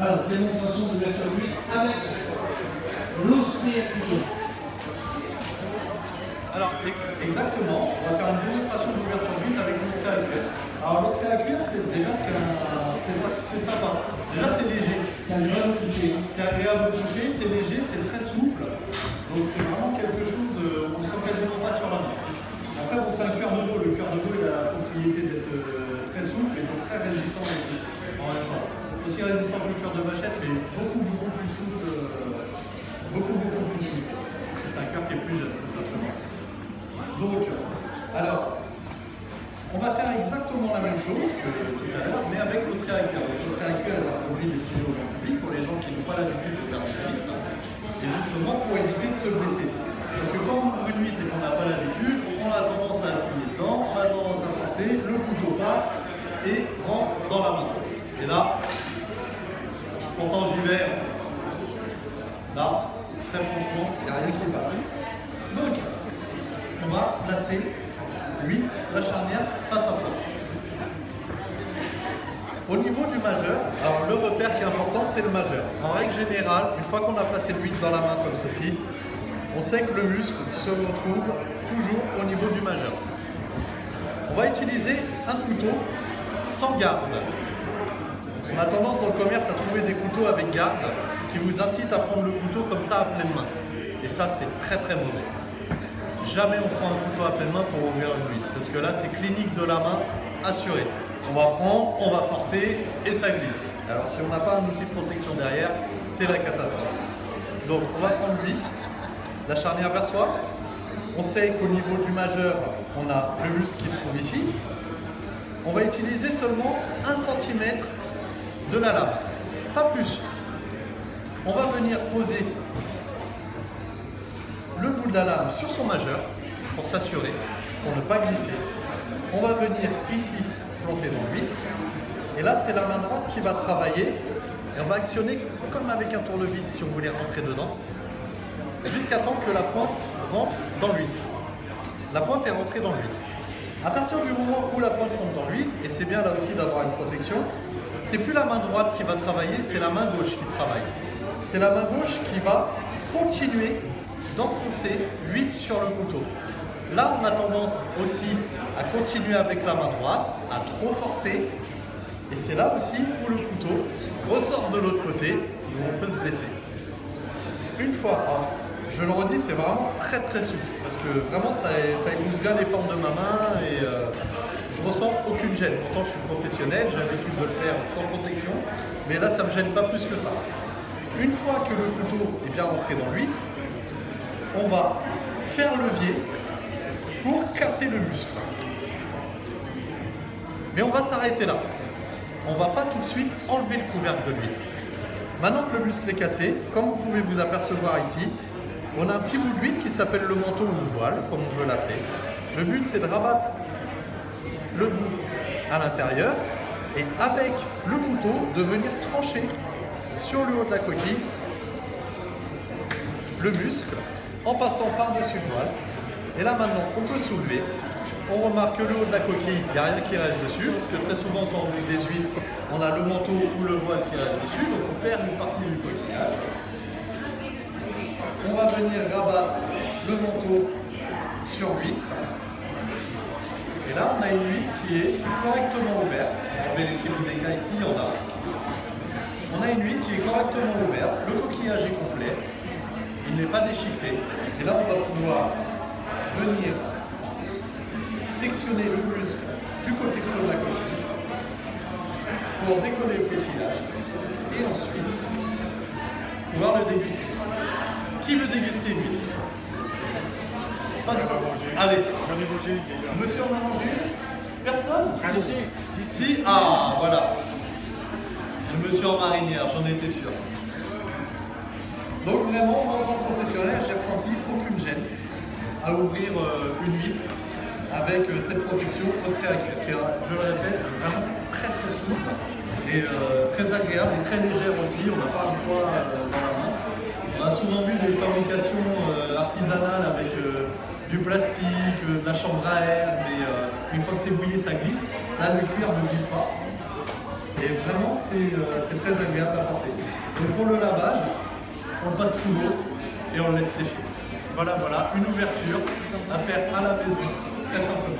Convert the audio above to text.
Alors, démonstration d'ouverture d'huître avec l'Austria cuir. Alors, exactement, on va faire une démonstration d'ouverture d'huître avec l'Austria cuir. Alors, l'Austria cuir, c'est sympa. Déjà, c'est léger. C'est agréable au toucher. C'est agréable au toucher, c'est léger, c'est très souple. Donc, c'est vraiment quelque chose, on ne sent quasiment pas sur la main. Après, bon, c'est un cuir de veau. Le cuir de veau, il a la propriété d'être très souple et donc très résistant aussi, en même temps. Aussi résistant que le cuir de vachette, mais beaucoup plus souple. Beaucoup plus souple. C'est un cuir qui est plus jeune, tout simplement. Donc, alors, on va faire exactement la même chose que tout à l'heure, mais avec l'Austria cuir. L'Austria cuir est un produit destiné au grand public pour les gens qui n'ont pas l'habitude de faire du huître, et justement pour éviter de se blesser. Parce que quand on ouvre une huître et qu'on n'a pas l'habitude, on a tendance à appuyer dedans, on a tendance à forcer, le couteau part et rentre dans la main. Et là, pourtant j'y vais, là, très franchement, il n'y a rien qui passe. Donc, on va placer l'huître, la charnière, face à soi. Au niveau du majeur, alors le repère qui est important, c'est le majeur. En règle générale, une fois qu'on a placé l'huître dans la main comme ceci, on sait que le muscle se retrouve toujours au niveau du majeur. On va utiliser un couteau sans garde. On a tendance dans le commerce à trouver des couteaux avec garde qui vous incitent à prendre le couteau comme ça à pleine main. Et ça, c'est très mauvais. Jamais on prend un couteau à pleine main pour ouvrir une huître, parce que là, c'est clinique de la main assurée. On va prendre, on va forcer et ça glisse. Alors si on n'a pas un outil de protection derrière, c'est la catastrophe. Donc on va prendre l'huître, la charnière vers soi. On sait qu'au niveau du majeur, on a le muscle qui se trouve ici. On va utiliser seulement 1 cm de la lame, pas plus. On va venir poser le bout de la lame sur son majeur pour s'assurer, pour ne pas glisser. On va venir ici planter dans l'huître. Et là, c'est la main droite qui va travailler. Et on va actionner comme avec un tournevis si on voulait rentrer dedans, jusqu'à temps que la pointe rentre dans l'huître. La pointe est rentrée dans l'huître. À partir du moment où la pointe rentre dans l'huître, et c'est bien là aussi d'avoir une protection, c'est plus la main droite qui va travailler, c'est la main gauche qui travaille. C'est la main gauche qui va continuer d'enfoncer l'huître sur le couteau. Là, on a tendance aussi à continuer avec la main droite, à trop forcer. Et c'est là aussi où le couteau ressort de l'autre côté, où on peut se blesser. Une fois, alors, je le redis, c'est vraiment très souple, parce que vraiment ça épouse bien les formes de ma main et je ressens aucune gêne. Pourtant je suis professionnel, j'ai l'habitude de le faire sans protection, mais là ça ne me gêne pas plus que ça. Une fois que le couteau est bien rentré dans l'huître, on va faire levier pour casser le muscle. Mais on va s'arrêter là. On ne va pas tout de suite enlever le couvercle de l'huître. Maintenant que le muscle est cassé, comme vous pouvez vous apercevoir ici, on a un petit bout d'huître qui s'appelle le manteau ou le voile, comme on veut l'appeler. Le but, c'est de rabattre le bout à l'intérieur et avec le couteau, de venir trancher sur le haut de la coquille le muscle en passant par-dessus le voile. Et là maintenant, on peut soulever. On remarque que le haut de la coquille, il n'y a rien qui reste dessus, parce que très souvent quand on ouvre des huîtres, on a le manteau ou le voile qui reste dessus, donc on perd une partie du coquillage. On va venir rabattre le manteau sur l'huître. Et là, on a une huître qui est correctement ouverte. On va vérifier des cas ici, il y en a. On a une huître qui est correctement ouverte, le coquillage est complet, il n'est pas déchiqueté. Et là, on va pouvoir venir sectionner le muscle du côté creux de la coquille pour décoller le coquillage et ensuite pouvoir le déguster. Qui veut déguster une huître? Pas de Allez, j'en ai mangé une. Monsieur en a mangé une? Personne? Ah, Si. Ah, voilà. Le monsieur en marinière, j'en étais sûr. Donc vraiment, en tant que professionnel, j'ai ressenti aucune gêne à ouvrir une huître avec cette protection Austria cuir, qui est, je le répète, vraiment très souple et très agréable et très légère aussi. On n'a pas un poids dans la main. On a souvent vu des fabrications artisanales avec du plastique, de la chambre à air, mais une fois que c'est bouillé, ça glisse. Là, le cuir ne glisse pas. Et vraiment, c'est très agréable à porter. Donc pour le lavage, on le passe sous l'eau et on le laisse sécher. Voilà, une ouverture à faire à la maison, très simplement.